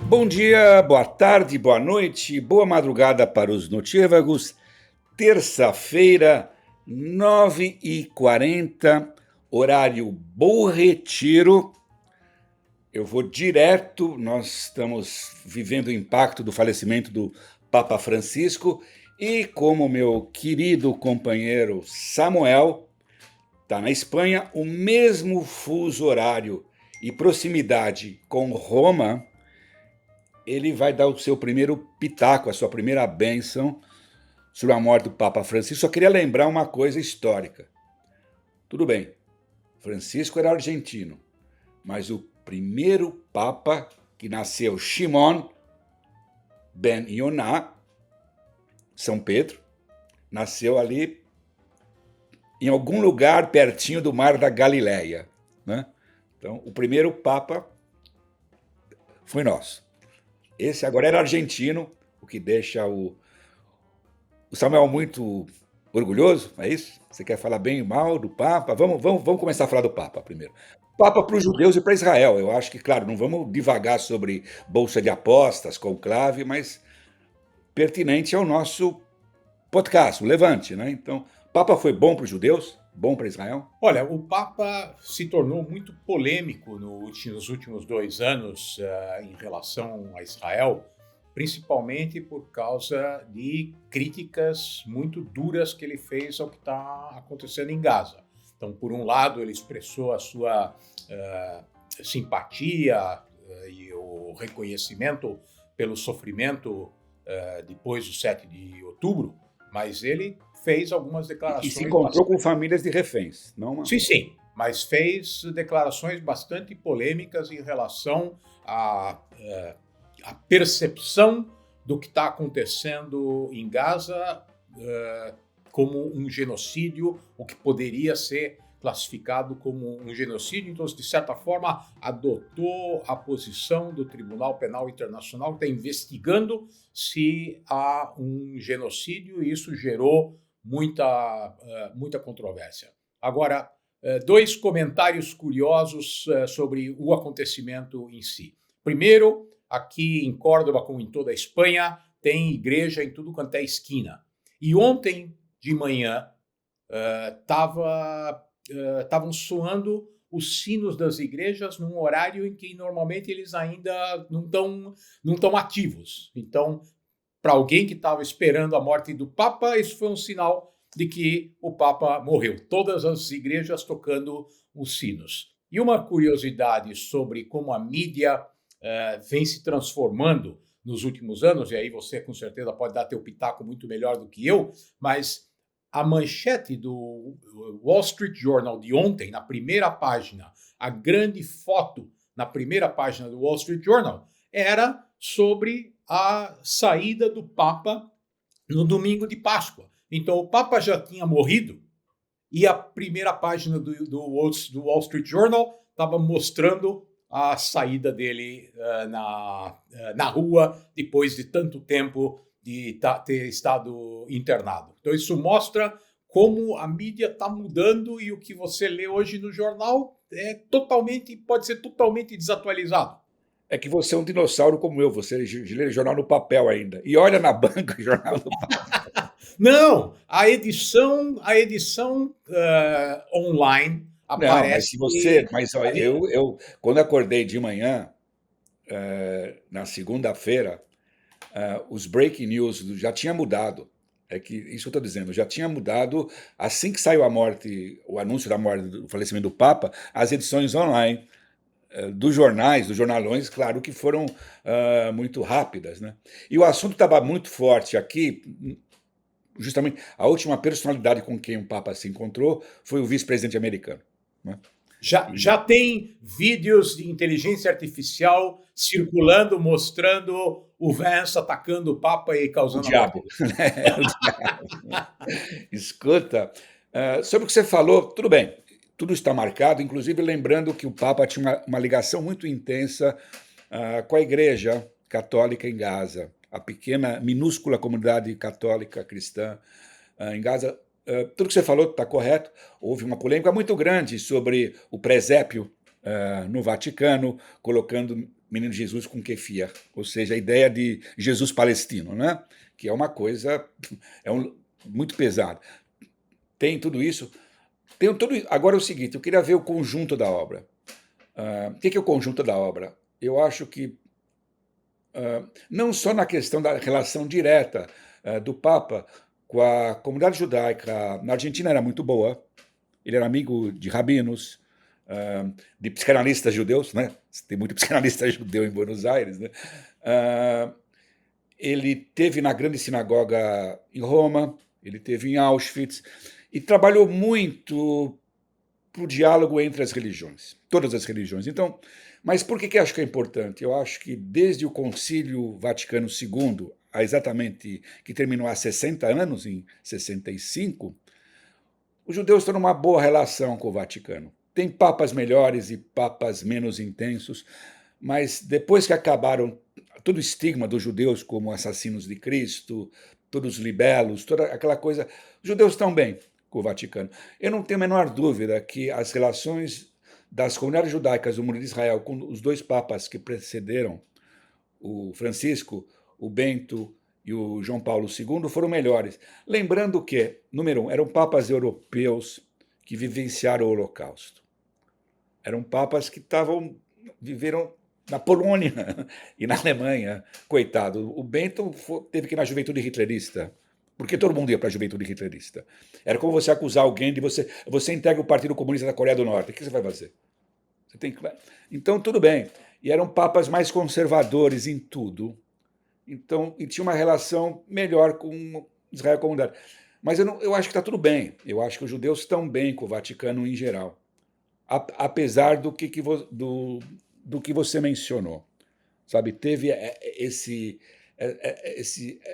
Bom dia, boa tarde, boa noite, boa madrugada para os notívagos. Terça-feira, 9h40, horário Bom Retiro. Eu vou direto, nós estamos vivendo o impacto do falecimento do Papa Francisco e como meu querido companheiro Samuel está na Espanha, o mesmo fuso horário e proximidade com Roma, ele vai dar o seu primeiro pitaco, a sua primeira bênção sobre a morte do Papa Francisco. Só queria lembrar uma coisa histórica. Tudo bem, Francisco era argentino, mas o primeiro Papa que nasceu, Shimon ben Yonah, São Pedro, nasceu ali em algum lugar pertinho do Mar da Galileia, né? Então, o primeiro Papa foi nosso. Esse agora era argentino, o que deixa o Samuel muito orgulhoso, é isso? Você quer falar bem e mal do Papa? Vamos começar a falar do Papa primeiro. Papa para os judeus e para Israel. Eu acho que, claro, não vamos divagar sobre bolsa de apostas, conclave, mas pertinente ao nosso podcast, o Levante, né? Então, Papa foi bom para os judeus, bom para Israel? Olha, o Papa se tornou muito polêmico nos últimos 2 anos em relação a Israel, principalmente por causa de críticas muito duras que ele fez ao que está acontecendo em Gaza. Então, por um lado, ele expressou a sua simpatia e o reconhecimento pelo sofrimento depois do 7 de outubro, mas ele fez algumas declarações... E se encontrou com famílias de reféns, não uma... Sim, mas fez declarações bastante polêmicas em relação à percepção do que está acontecendo em Gaza como um genocídio, o que poderia ser classificado como um genocídio. Então, de certa forma, adotou a posição do Tribunal Penal Internacional, que está investigando se há um genocídio, e isso gerou muita controvérsia. Agora, 2 comentários curiosos sobre o acontecimento em si. Primeiro, aqui em Córdoba, como em toda a Espanha, tem igreja em tudo quanto é esquina. E ontem de manhã estavam soando os sinos das igrejas num horário em que normalmente eles ainda não estão ativos. Então, para alguém que estava esperando a morte do Papa, isso foi um sinal de que o Papa morreu. Todas as igrejas tocando os sinos. E uma curiosidade sobre como a mídia vem se transformando nos últimos anos, e aí você com certeza pode dar teu pitaco muito melhor do que eu, mas a manchete do Wall Street Journal de ontem, na primeira página, a grande foto na primeira página do Wall Street Journal, era sobre a saída do Papa no domingo de Páscoa. Então, o Papa já tinha morrido e a primeira página do Wall Street Journal estava mostrando a saída dele na rua depois de tanto tempo de ter estado internado. Então, isso mostra como a mídia está mudando e o que você lê hoje no jornal pode ser totalmente desatualizado. É que você é um dinossauro como eu, você lê jornal no papel ainda. E olha na banca o jornal no papel. Não, a edição online aparece... Eu quando acordei de manhã, na segunda-feira, os breaking news já tinha mudado. É que isso eu estou dizendo, já tinha mudado assim que saiu o anúncio da morte, do falecimento do Papa, as edições online dos jornais, dos jornalões, claro que foram muito rápidas, né? E o assunto estava muito forte aqui, justamente a última personalidade com quem o Papa se encontrou foi o vice-presidente americano, né? Já tem vídeos de inteligência artificial circulando, mostrando o Vance atacando o Papa e causando o diabo. O diabo. Escuta, sobre o que você falou, tudo bem, tudo está marcado, inclusive lembrando que o Papa tinha uma ligação muito intensa com a Igreja católica em Gaza, a pequena, minúscula comunidade católica cristã em Gaza. Tudo que você falou está correto. Houve uma polêmica muito grande sobre o presépio no Vaticano, colocando menino Jesus com kefir, ou seja, a ideia de Jesus palestino, né? Que é uma coisa muito pesada. Tem tudo isso. Agora é o seguinte, eu queria ver o conjunto da obra. O que é o conjunto da obra? Eu acho que não só na questão da relação direta do Papa com a comunidade judaica na Argentina era muito boa. Ele era amigo de rabinos, de psicanalistas judeus, né? Tem muito psicanalista judeu em Buenos Aires, né? Ele teve na grande sinagoga em Roma, ele teve em Auschwitz e trabalhou muito para o diálogo entre as religiões, todas as religiões. Então, mas por que eu acho que é importante? Eu acho que desde o Concílio Vaticano II, exatamente, que terminou há 60 anos, em 65, os judeus estão numa boa relação com o Vaticano. Tem papas melhores e papas menos intensos, mas depois que acabaram todo o estigma dos judeus como assassinos de Cristo, todos os libelos, toda aquela coisa, os judeus estão bem com o Vaticano. Eu não tenho a menor dúvida que as relações das comunidades judaicas do mundo de Israel com os dois papas que precederam, o Francisco, o Bento e o João Paulo II, foram melhores. Lembrando que, número um, eram papas europeus que vivenciaram o Holocausto. Eram papas que viveram na Polônia e na Alemanha. Coitado, o Bento teve que ir na juventude hitlerista, porque todo mundo ia para a juventude hitlerista. Era como você acusar alguém de você integra o Partido Comunista da Coreia do Norte. O que você vai fazer? Você tem que... Então, tudo bem. E eram papas mais conservadores em tudo. Então, e tinha uma relação melhor com Israel e a comunidade. Mas eu acho que está tudo bem. Eu acho que os judeus estão bem com o Vaticano em geral. Apesar do que você mencionou. Sabe, teve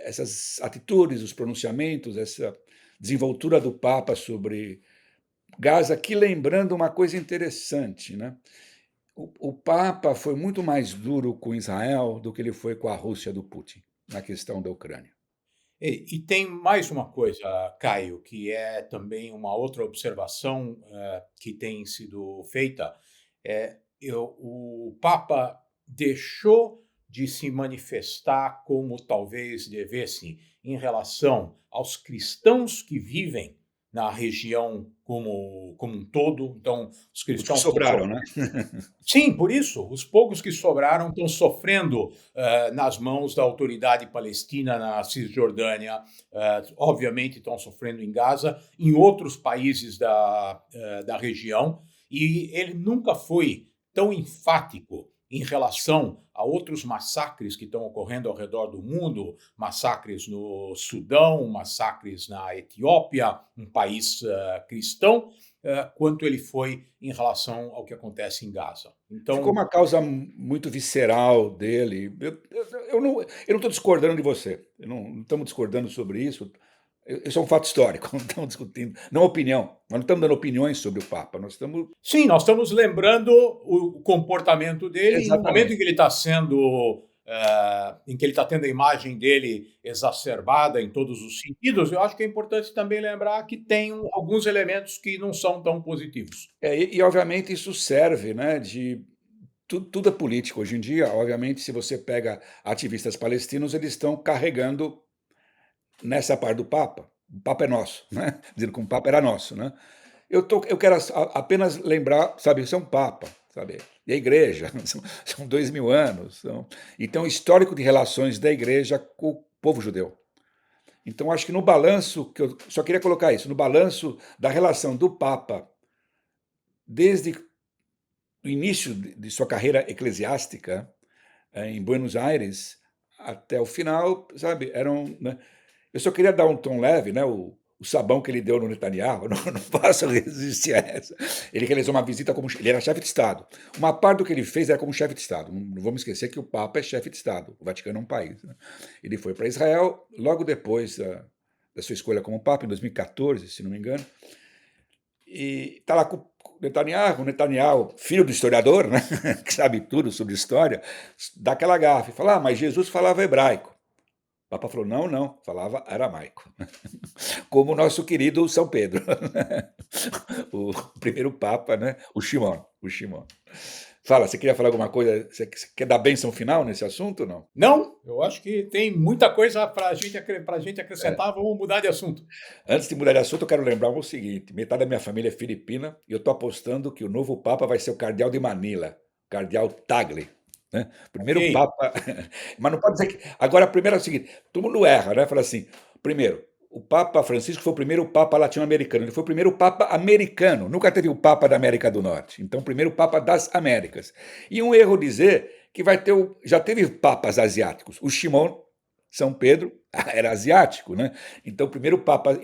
essas atitudes, os pronunciamentos, essa desenvoltura do Papa sobre Gaza, que lembrando uma coisa interessante, né? O Papa foi muito mais duro com Israel do que ele foi com a Rússia do Putin, na questão da Ucrânia. E tem mais uma coisa, Caio, que é também uma outra observação que tem sido feita. O Papa deixou de se manifestar como talvez devesse em relação aos cristãos que vivem na região como um todo. Então, os Os que cristãos estão sobraram, né? Sim, por isso, os poucos que sobraram estão sofrendo nas mãos da autoridade palestina na Cisjordânia, obviamente estão sofrendo em Gaza, em outros países da região, e ele nunca foi tão enfático em relação a outros massacres que estão ocorrendo ao redor do mundo, massacres no Sudão, massacres na Etiópia, um país cristão, quanto ele foi em relação ao que acontece em Gaza. Ficou Então, uma causa muito visceral dele. Eu não estou discordando de você. Não estamos discordando sobre isso. Isso é um fato histórico. Não estamos discutindo, não opinião. Nós não estamos dando opiniões sobre o Papa. Nós estamos sim, nós estamos lembrando o comportamento dele e no momento em exatamente. que ele está sendo, em que ele está tendo a imagem dele exacerbada em todos os sentidos, eu acho que é importante também lembrar que tem alguns elementos que não são tão positivos. Obviamente isso serve, né? Tudo é político hoje em dia. Obviamente, se você pega ativistas palestinos, eles estão carregando nessa parte do Papa. O Papa é nosso, né? Dizendo que o Papa era nosso, né? Eu quero apenas lembrar, sabe, isso é um Papa, sabe? E a Igreja, são 2000 anos. Então, o histórico de relações da Igreja com o povo judeu. Então, acho que no balanço, que eu só queria colocar isso, no balanço da relação do Papa, desde o início de sua carreira eclesiástica, em Buenos Aires, até o final, sabe, eram, né? Eu só queria dar um tom leve, né? O sabão que ele deu no Netanyahu, não posso resistir a essa. Ele realizou uma visita como. Ele era chefe de Estado. Uma parte do que ele fez era como chefe de Estado. Não vamos esquecer que o Papa é chefe de Estado. O Vaticano é um país. Né? Ele foi para Israel logo depois da sua escolha como Papa, em 2014, se não me engano. E está lá com Netanyahu, filho do historiador, né, que sabe tudo sobre história, dá aquela gafe, fala, mas Jesus falava hebraico. O Papa falou, não, não, falava aramaico. Como o nosso querido São Pedro, o primeiro Papa, né, o Shimon. Fala, você queria falar alguma coisa, você quer dar bênção final nesse assunto ou não? Não, eu acho que tem muita coisa para a gente acrescentar. Vamos mudar de assunto. Antes de mudar de assunto, eu quero lembrar o seguinte: metade da minha família é filipina e eu estou apostando que o novo Papa vai ser o Cardeal de Manila, Cardeal Tagle. Né? Ok. Primeiro Papa. Mas não pode dizer que. Agora, primeiro é o seguinte: todo mundo erra, né? Fala assim: primeiro, o Papa Francisco foi o primeiro Papa latino-americano, ele foi o primeiro Papa americano, nunca teve o Papa da América do Norte. Então, o primeiro Papa das Américas. E um erro dizer que vai ter. Já teve papas asiáticos. O Shimon São Pedro era asiático, né? Então, o primeiro Papa.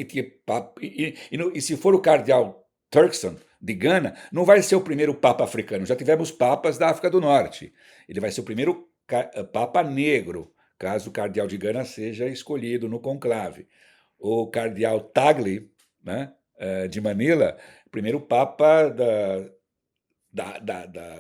E se for o Cardeal Turkson, de Gana, não vai ser o primeiro Papa africano. Já tivemos papas da África do Norte. Ele vai ser o primeiro Papa negro, caso o Cardeal de Gana seja escolhido no conclave. O Cardeal Tagle, né, de Manila, primeiro Papa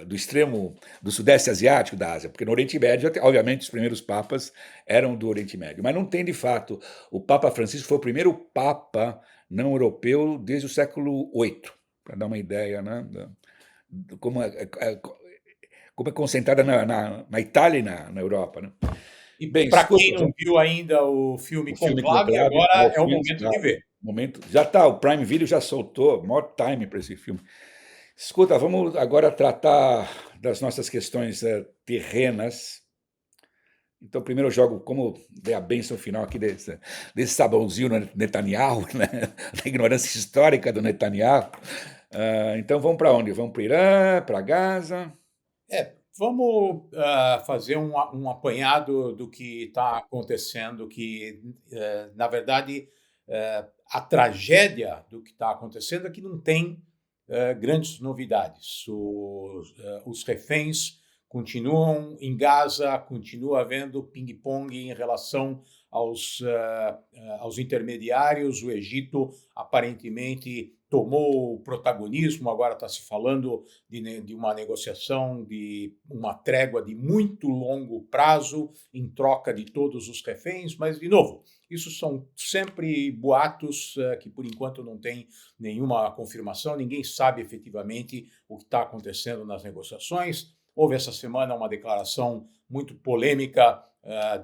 do extremo do Sudeste Asiático da Ásia, porque no Oriente Médio, obviamente, os primeiros papas eram do Oriente Médio, mas não tem de fato. O Papa Francisco foi o primeiro Papa não europeu desde o século VIII, para dar uma ideia, né, como é concentrada na Itália e na Europa. Né? E Bem, para escuta, quem não viu ainda o filme o filme Conclave, Conclave, agora é o momento de ver. já está, o Prime Video já soltou, maior time para esse filme. Escuta, vamos agora tratar das nossas questões terrenas. Então, primeiro eu jogo, como dei a bênção final aqui desse sabãozinho no Netanyahu, né? Da ignorância histórica do Netanyahu. Então, vamos para onde? Vamos para o Irã, para Gaza? Vamos fazer um apanhado do que está acontecendo, que, na verdade, a tragédia do que está acontecendo é que não tem grandes novidades. Os reféns continuam em Gaza, continua havendo ping-pong em relação aos intermediários. O Egito aparentemente tomou o protagonismo, agora está se falando de uma negociação, de uma trégua de muito longo prazo em troca de todos os reféns, mas, de novo, isso são sempre boatos que, por enquanto, não tem nenhuma confirmação, ninguém sabe efetivamente o que está acontecendo nas negociações. Houve essa semana uma declaração muito polêmica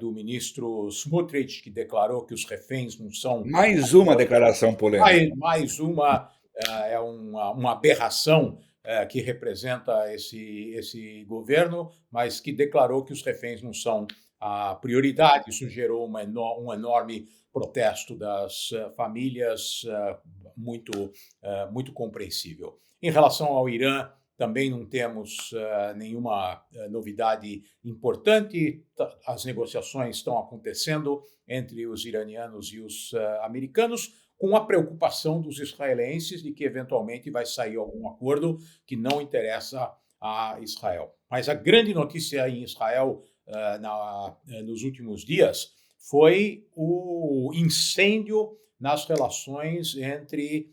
do ministro Smotrich, que declarou que os reféns não são... Mais uma declaração polêmica. Mais uma, é uma aberração que representa esse governo, mas que declarou que os reféns não são a prioridade. Isso gerou um enorme protesto das famílias, muito compreensível. Em relação ao Irã, também não temos nenhuma novidade importante. As negociações estão acontecendo entre os iranianos e os americanos, com a preocupação dos israelenses de que eventualmente vai sair algum acordo que não interessa a Israel. Mas a grande notícia em Israel nos últimos dias foi o incêndio nas relações entre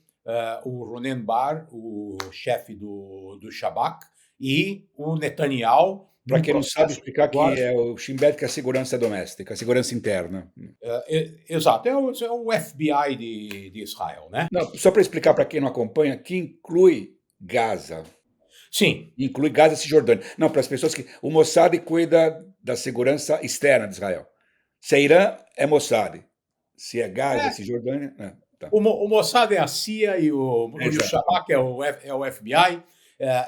o Ronen Bar, o chefe do Shabak, e o Netanyahu. Para quem não sabe, explicar que é o Shin Bet, que é a segurança doméstica, a segurança interna. Exato, é o FBI de Israel, né? Não, só para explicar para quem não acompanha, que inclui Gaza. Sim. Inclui Gaza e Cisjordânia. Não, para as pessoas que... O Mossad cuida da segurança externa de Israel. Se é Irã, é Mossad. Se é Gaza, Cisjordânia... Tá. O Mossad é a CIA e o Shabak é o FBI.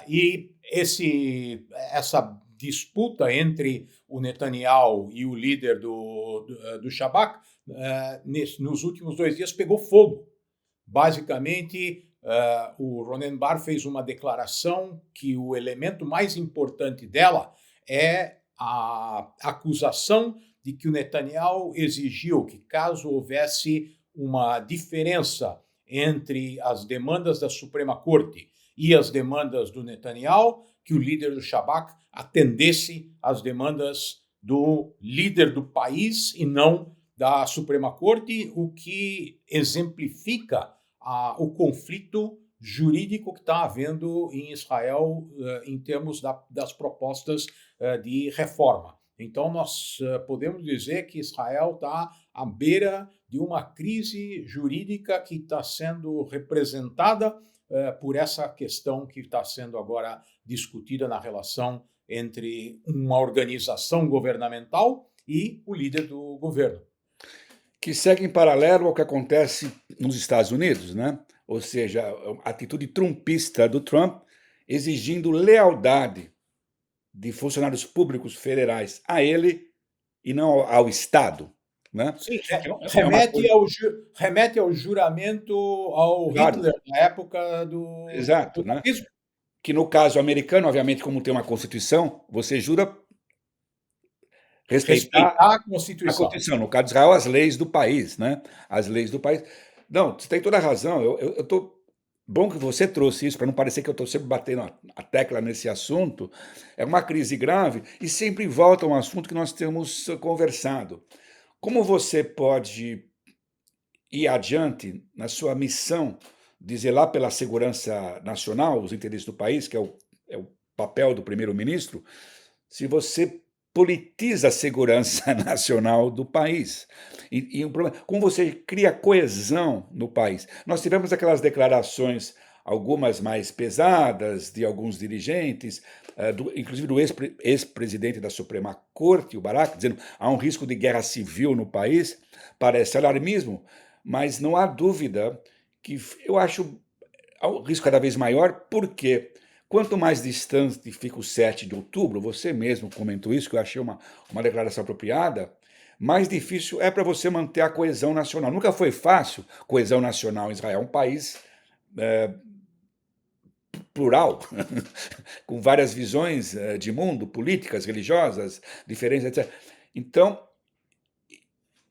E essa disputa entre o Netanyahu e o líder do Shabak, nos últimos 2 dias, pegou fogo. Basicamente, o Ronen Bar fez uma declaração que o elemento mais importante dela é a acusação de que o Netanyahu exigiu que, caso houvesse uma diferença entre as demandas da Suprema Corte e as demandas do Netanyahu, que o líder do Shabak atendesse às demandas do líder do país e não da Suprema Corte, o que exemplifica o conflito jurídico que está havendo em Israel em termos das propostas de reforma. Então, nós podemos dizer que Israel está à beira de uma crise jurídica que está sendo representada por essa questão que está sendo agora discutida na relação entre uma organização governamental e o líder do governo. Que segue em paralelo ao que acontece nos Estados Unidos, né? Ou seja, a atitude trumpista do Trump exigindo lealdade de funcionários públicos federais a ele e não ao Estado, né? Sim, É uma coisa, remete ao juramento ao claro, Hitler na época do exato, né? nazismo. Que no caso americano, obviamente, como tem uma Constituição, você jura respeitar Respeitar a a Constituição. Constituição, no caso de Israel, as leis do país, né? As leis do país. Não, você tem toda a razão. Eu tô bom que você trouxe isso, para não parecer que eu estou sempre batendo a tecla nesse assunto. É uma crise grave e sempre volta a um assunto que nós temos conversado. Como você pode ir adiante na sua missão de zelar pela segurança nacional, os interesses do país, que é o papel do primeiro-ministro, se você politiza a segurança nacional do país. E o problema, como você cria coesão no país? Nós tivemos aquelas declarações, algumas mais pesadas, de alguns dirigentes, inclusive do ex-presidente da Suprema Corte, o Barak, dizendo que há um risco de guerra civil no país. Parece alarmismo, mas não há dúvida que eu acho o risco cada vez maior, porque quanto mais distante fica o 7 de outubro, você mesmo comentou isso, que eu achei uma declaração apropriada, mais difícil é para você manter a coesão nacional. Nunca foi fácil coesão nacional em Israel, é um país plural, com várias visões de mundo, políticas, religiosas, diferentes, etc. Então,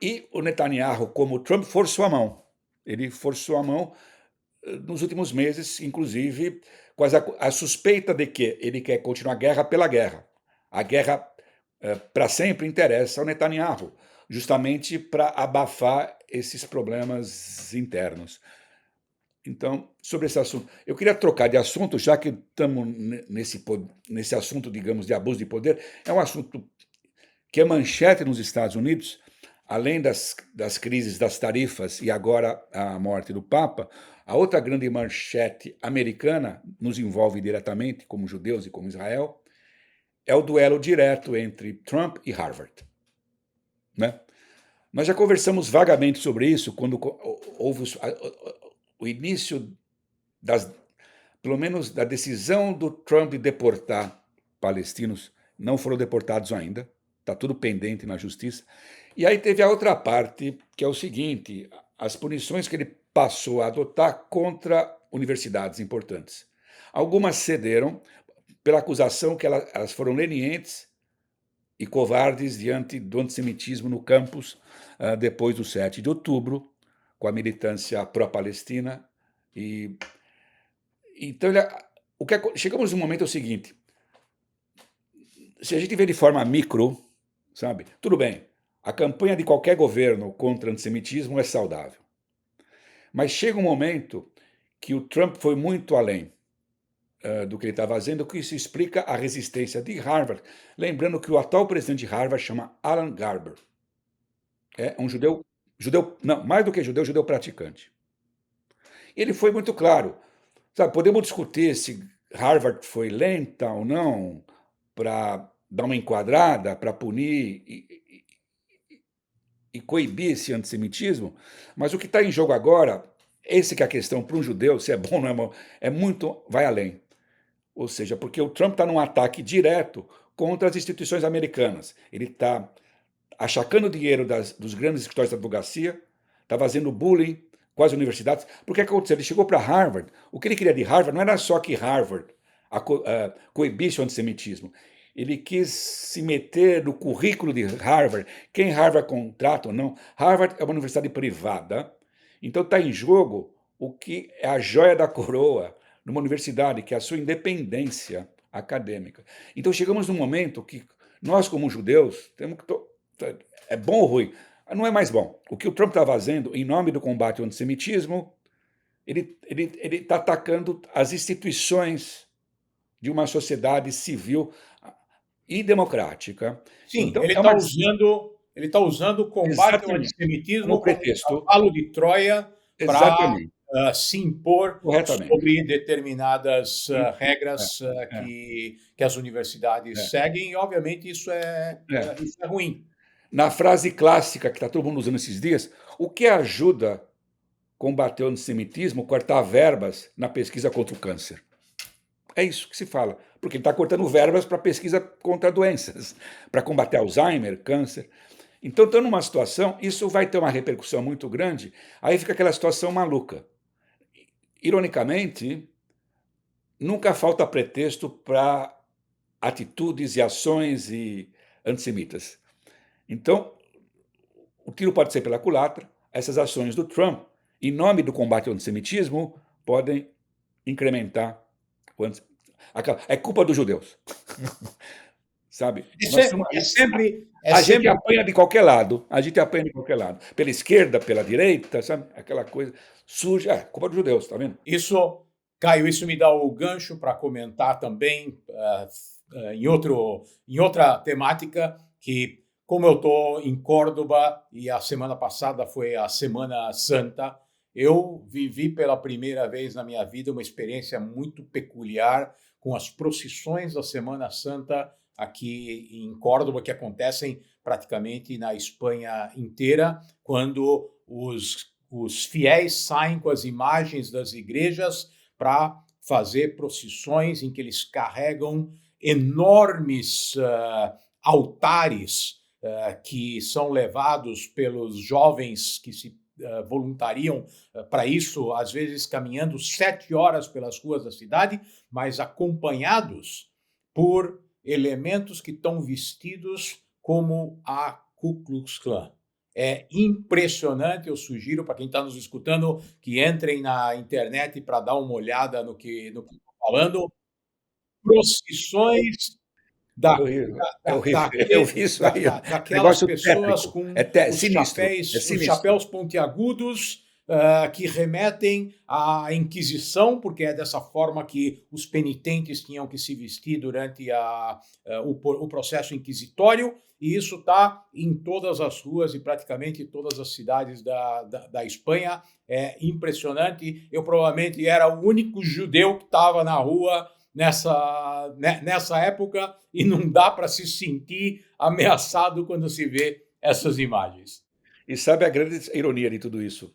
e o Netanyahu, como o Trump, forçou a mão. Ele forçou a mão nos últimos meses, inclusive, com a suspeita de que ele quer continuar a guerra pela guerra. A guerra para sempre interessa ao Netanyahu, justamente para abafar esses problemas internos. Então, sobre esse assunto, eu queria trocar de assunto, já que estamos nesse assunto, digamos, de abuso de poder. É um assunto que é manchete nos Estados Unidos, além das crises das tarifas e agora a morte do Papa. A outra grande manchete americana nos envolve diretamente, como judeus e como Israel, é o duelo direto entre Trump e Harvard, né? Nós já conversamos vagamente sobre isso quando houve o início das, pelo menos da decisão do Trump de deportar palestinos. Não foram deportados ainda, está tudo pendente na justiça. E aí teve a outra parte, que é o seguinte: as punições que ele passou a adotar contra universidades importantes. Algumas cederam pela acusação que elas foram lenientes e covardes diante do antissemitismo no campus depois do 7 de outubro, com a militância pró-palestina. E então, chegamos num momento, é o seguinte: se a gente vê de forma micro, sabe, tudo bem, a campanha de qualquer governo contra o antissemitismo é saudável. Mas chega um momento que o Trump foi muito além do que ele está fazendo, o que isso explica a resistência de Harvard. Lembrando que o atual presidente de Harvard chama Alan Garber. É um judeu, não, mais do que judeu, judeu praticante. Ele foi muito claro. Sabe, podemos discutir se Harvard foi lenta ou não para dar uma enquadrada, para punir e coibir esse antissemitismo, mas o que está em jogo agora, esse que é a questão para um judeu, se é bom ou não é bom, é muito, vai além. Ou seja, porque o Trump está num ataque direto contra as instituições americanas. Ele está achacando dinheiro dos grandes escritórios de advocacia, está fazendo bullying com as universidades. Porque o que aconteceu? Ele chegou para Harvard, o que ele queria de Harvard não era só que Harvard coibisse o antissemitismo. Ele quis se meter no currículo de Harvard, quem Harvard contrata ou não. Harvard é uma universidade privada, então está em jogo o que é a joia da coroa numa universidade, que é a sua independência acadêmica. Então chegamos num momento que nós, como judeus, temos que... É bom ou ruim? Não é mais bom. O que o Trump está fazendo em nome do combate ao antissemitismo ele está atacando as instituições de uma sociedade civil e democrática. Sim, Então, é uma. ele tá usando o combate ao Exatamente, como antissemitismo como um pretexto. cavalo de Troia para Exatamente, se impor corretamente. sobre determinadas E regras é, que as universidades é, seguem, e obviamente é. isso é ruim. Na frase clássica que está todo mundo usando esses dias, o que ajuda a combater o antissemitismo? Cortar verbas na pesquisa contra o câncer. É isso que se fala, porque ele está cortando verbas para pesquisa contra doenças, para combater Alzheimer, câncer. Então, estando numa situação, isso vai ter uma repercussão muito grande, aí fica aquela situação maluca. Ironicamente, nunca falta pretexto para atitudes e ações e antissemitas. Então, o tiro pode ser pela culatra, essas ações do Trump, em nome do combate ao antissemitismo, podem incrementar o é culpa dos judeus. Sabe? É A gente sempre apanha de qualquer lado, a gente apanha de qualquer lado. Pela esquerda, pela direita, sabe? Aquela coisa suja. É, culpa dos judeus, tá vendo? isso, Caio, isso me dá o gancho para comentar também em outra temática que, como eu estou em Córdoba e a semana passada foi a Semana Santa, eu vivi pela primeira vez na minha vida uma experiência muito peculiar com as procissões da Semana Santa aqui em Córdoba, que acontecem praticamente na Espanha inteira, quando os fiéis saem com as imagens das igrejas para fazer procissões em que eles carregam enormes altares que são levados pelos jovens que se voluntariam para isso, às vezes caminhando 7 horas pelas ruas da cidade, mas acompanhados por elementos que estão vestidos como a Ku Klux Klan. É impressionante, eu sugiro para quem está nos escutando que entrem na internet para dar uma olhada no que estou falando. Procissões É da, horrível, é da, horrível. Eu daque- vi isso aí, daquelas negócio pessoas tétrico, com sinistro, é os sinistro. chapéus pontiagudos que remetem à Inquisição, porque é dessa forma que os penitentes tinham que se vestir durante o processo inquisitório, e isso está em todas as ruas e praticamente todas as cidades da Espanha. É impressionante. Eu provavelmente era o único judeu que estava na rua nessa época e não dá para se sentir ameaçado quando se vê essas imagens. E sabe a grande ironia de tudo isso?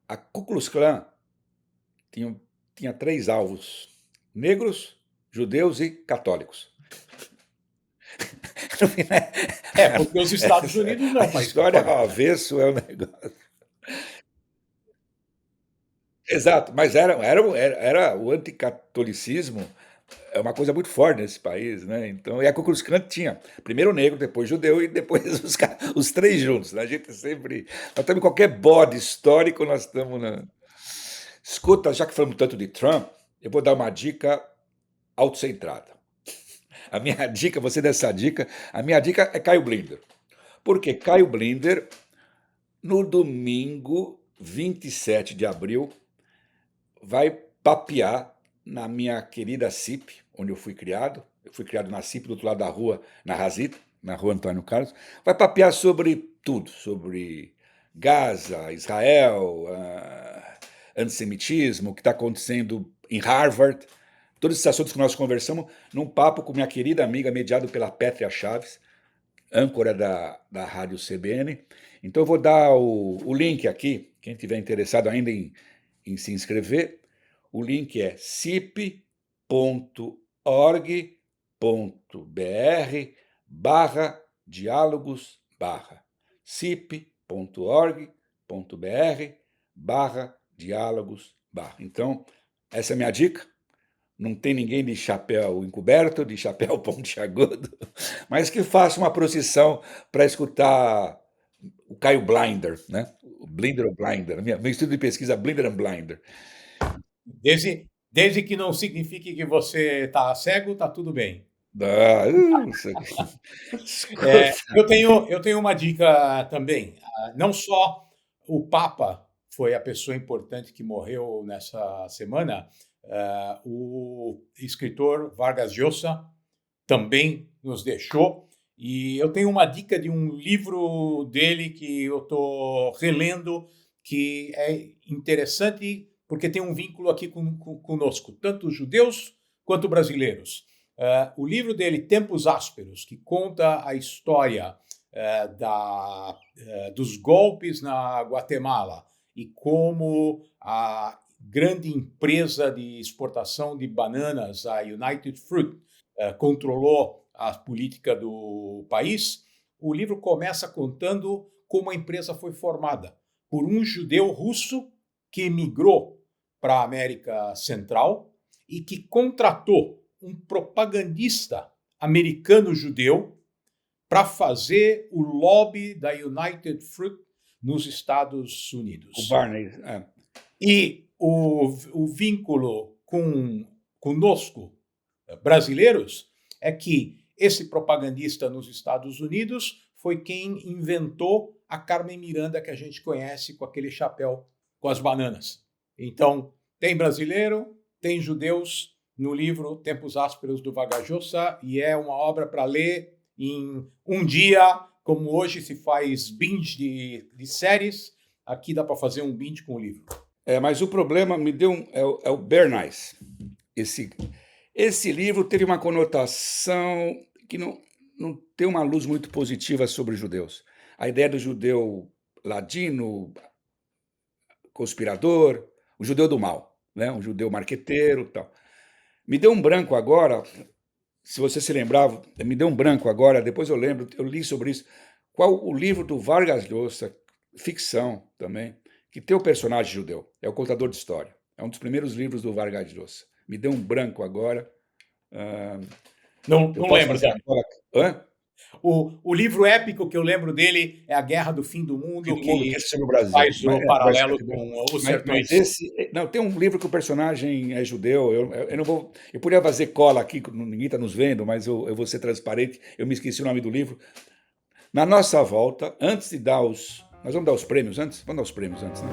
A Ku Klux Klan tinha, tinha três alvos: negros, judeus e católicos. Porque os Estados Unidos não A é um país história católico, ao né? avesso é um negócio. Exato, mas era o anticatolicismo, é uma coisa muito forte nesse país, né? Então, e a Ku Klux Klan tinha primeiro o negro, depois judeu e depois os três juntos, né? A gente sempre. Nós estamos em qualquer bode histórico, nós estamos na. Escuta, já que falamos tanto de Trump, eu vou dar uma dica autocentrada. A minha dica, você dessa dica, a minha dica é Caio Blinder. Porque Caio Blinder, no domingo 27 de abril, vai papear na minha querida CIP, onde eu fui criado. Eu fui criado na CIP, do outro lado da rua, na Rasita, na rua Antônio Carlos. Vai papear sobre tudo, sobre Gaza, Israel, antissemitismo, o que está acontecendo em Harvard, todos esses assuntos que nós conversamos num papo com minha querida amiga, mediado pela Pétria Chaves, âncora da Rádio CBN. Então eu vou dar o link aqui, quem tiver interessado ainda em se inscrever. O link é cip.org.br/diálogos cip.org.br/diálogos. Então, essa é a minha dica. Não tem ninguém de chapéu encoberto, de chapéu pontiagudo, mas que faça uma procissão para escutar o Caio Blinder, né? O Blinder ou Blinder, meu estudo de pesquisa Blinder and Blinder. Desde que não signifique que você está cego, está tudo bem. Ah, escuta. Eu tenho uma dica também. Não só o Papa foi a pessoa importante que morreu nessa semana. O escritor Vargas Llosa também nos deixou. E eu tenho uma dica de um livro dele que eu estou relendo, que é interessante porque tem um vínculo aqui conosco, tanto judeus quanto brasileiros. O livro dele, Tempos Ásperos, que conta a história dos golpes na Guatemala e como a grande empresa de exportação de bananas, a United Fruit, controlou a política do país. O livro começa contando como a empresa foi formada por um judeu russo que emigrou para a América Central e que contratou um propagandista americano-judeu para fazer o lobby da United Fruit nos Estados Unidos. O Barney. E o vínculo conosco, brasileiros, é que esse propagandista nos Estados Unidos foi quem inventou a Carmen Miranda que a gente conhece com aquele chapéu com as bananas. Então, tem brasileiro, tem judeus no livro Tempos Ásperos do Vargas Llosa, e é uma obra para ler em um dia, como hoje se faz binge de séries, aqui dá para fazer um binge com o livro. Mas o problema me deu é o Bernays. Esse livro teve uma conotação que não tem uma luz muito positiva sobre os judeus. A ideia do judeu ladino, conspirador, o judeu do mal, né? Um judeu marqueteiro e tal. Me deu um branco agora, se você se lembrava, me deu um branco agora, depois eu lembro, eu li sobre isso. Qual o livro do Vargas Llosa, ficção também, que tem o personagem judeu, é o contador de história. É um dos primeiros livros do Vargas Llosa. Me deu um branco agora. Não lembro dele. O livro épico que eu lembro dele é A Guerra do Fim do Mundo, que sobre o Brasil. Faz o paralelo com Os Sertões. Tem um livro que o personagem é judeu. Eu não vou. Eu podia fazer cola aqui, ninguém está nos vendo, mas eu vou ser transparente. Eu me esqueci o nome do livro. Na nossa volta, antes de dar os. Nós vamos dar os prêmios antes? Vamos dar os prêmios antes, né?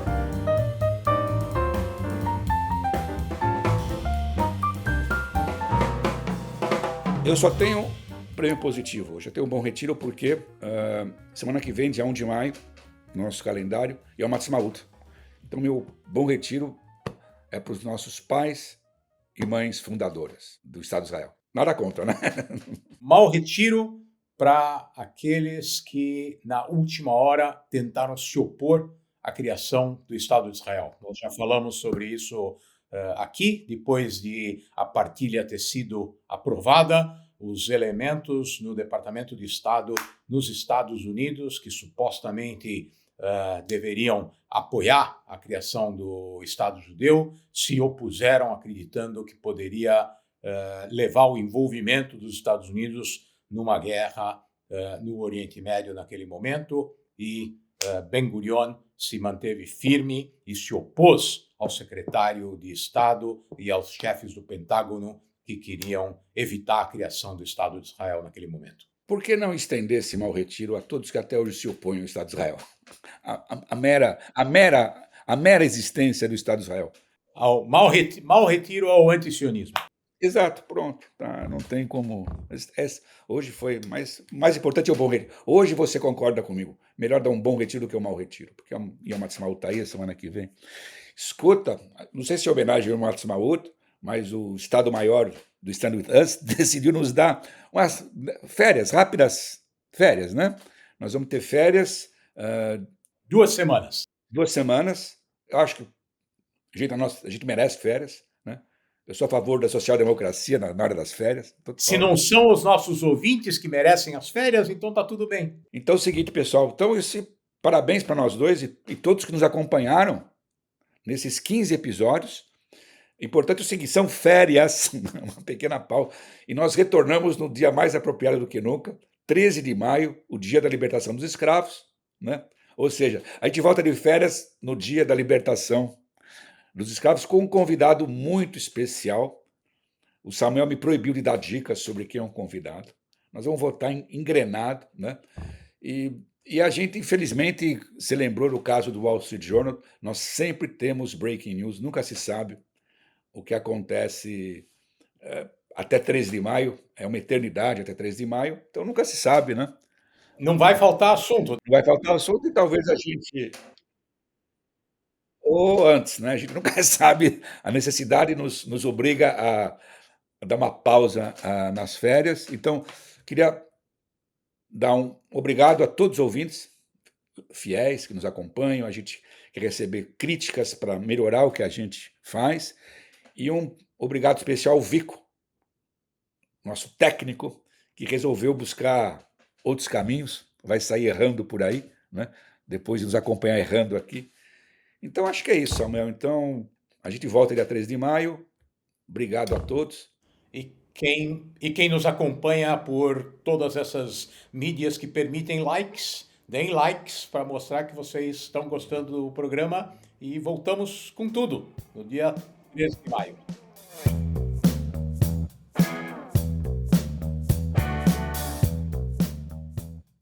Eu só tenho prêmio positivo hoje. Eu tenho um Bom Retiro porque semana que vem, dia 1 de maio, no nosso calendário, é o Matzmaut. Então, meu Bom Retiro é para os nossos pais e mães fundadoras do Estado de Israel. Nada contra, né? Mau Retiro para aqueles que, na última hora, tentaram se opor à criação do Estado de Israel. Nós já falamos sobre isso aqui, depois de a partilha ter sido aprovada, os elementos no Departamento de Estado nos Estados Unidos, que supostamente deveriam apoiar a criação do Estado judeu, se opuseram, acreditando que poderia levar o envolvimento dos Estados Unidos numa guerra no Oriente Médio naquele momento, e Ben-Gurion se manteve firme e se opôs ao secretário de Estado e aos chefes do Pentágono que queriam evitar a criação do Estado de Israel naquele momento. Por que não estender esse Mau Retiro a todos que até hoje se opõem ao Estado de Israel? A mera existência do Estado de Israel. Ao mau retiro ao antisionismo. Exato, pronto. Tá, não tem como. Hoje foi mais importante é o Bom Retiro. Hoje você concorda comigo. Melhor dar um Bom Retiro do que um Mau Retiro, porque é uma Matzmaut aí, semana que vem. Escuta, não sei se é homenagem ao Matzmaut, mas o Estado-Maior do Stand With Us decidiu nos dar umas férias, rápidas férias, né? Nós vamos ter férias... 2 semanas. 2 semanas. Eu acho que a gente merece férias, né? Eu sou a favor da social-democracia na hora das férias. Se não são os nossos ouvintes que merecem as férias, então tá tudo bem. Então é o seguinte, pessoal. Então, parabéns para nós dois e todos que nos acompanharam nesses 15 episódios. Importante é o seguinte, são férias, uma pequena pausa, e nós retornamos no dia mais apropriado do que nunca, 13 de maio, o dia da libertação dos escravos, né? Ou seja, a gente volta de férias no dia da libertação dos escravos com um convidado muito especial. O Samuel me proibiu de dar dicas sobre quem é um convidado. Nós vamos voltar engrenado, né? E a gente, infelizmente, se lembrou do caso do Wall Street Journal, nós sempre temos breaking news, nunca se sabe o que acontece até 3 de maio, é uma eternidade até 3 de maio, então nunca se sabe, né? Não vai faltar assunto. Não vai faltar assunto e talvez a gente ou antes, né, a gente nunca sabe, a necessidade nos obriga a dar uma pausa, nas férias, então queria dar um obrigado a todos os ouvintes fiéis que nos acompanham, a gente quer receber críticas para melhorar o que a gente faz, e um obrigado especial ao Vico, nosso técnico, que resolveu buscar outros caminhos, vai sair errando por aí, né, depois de nos acompanhar errando aqui. Então acho que é isso, Samuel. Então a gente volta dia 3 de maio. Obrigado a todos. E quem nos acompanha por todas essas mídias que permitem likes, deem likes para mostrar que vocês estão gostando do programa e voltamos com tudo no dia 13 de maio.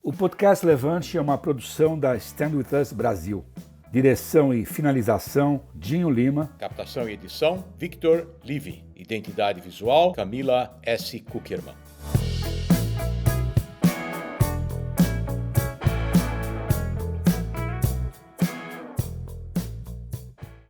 O podcast Levante é uma produção da Stand With Us Brasil. Direção e finalização, Dinho Lima. Captação e edição, Victor Livy. Identidade visual, Camila S. Kuckerman.